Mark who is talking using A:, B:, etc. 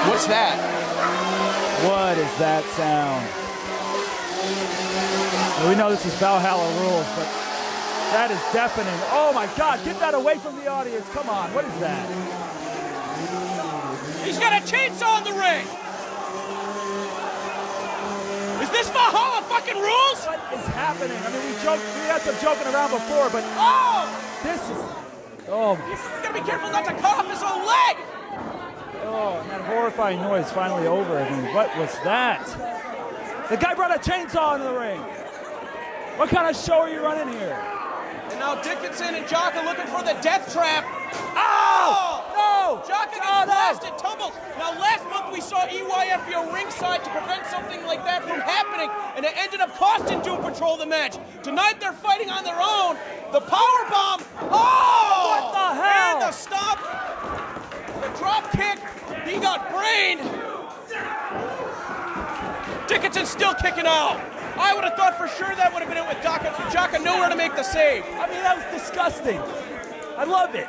A: What's that?
B: What is that sound? Well, we know this is Valhalla rules, but that is deafening. Oh my God, get that away from the audience. Come on, what is that?
C: He's got a chainsaw in the ring. Is this Valhalla fucking rules?
B: What is happening? I mean, we had some joking around before, but this is,
C: He's gotta be careful not to cut off his own leg.
B: Oh, and that horrifying noise finally over. I mean, what was that? The guy brought a chainsaw into the ring. What kind of show are you running here?
C: And now Dickinson and Jaka looking for the death trap.
B: Oh! No!
C: Jaka gets blasted, tumbled. Now last month we saw EYFBO ringside to prevent something like that from happening, and it ended up costing Doom Patrol the match. Tonight they're fighting on their own. The power bomb. Oh!
B: What the hell?
C: And the stop. The drop kick. He got brained. Dickinson's still kicking out. I would have thought for sure that would have been it with Jaka. Jaka nowhere to make the save.
B: I mean, that was disgusting. I love it.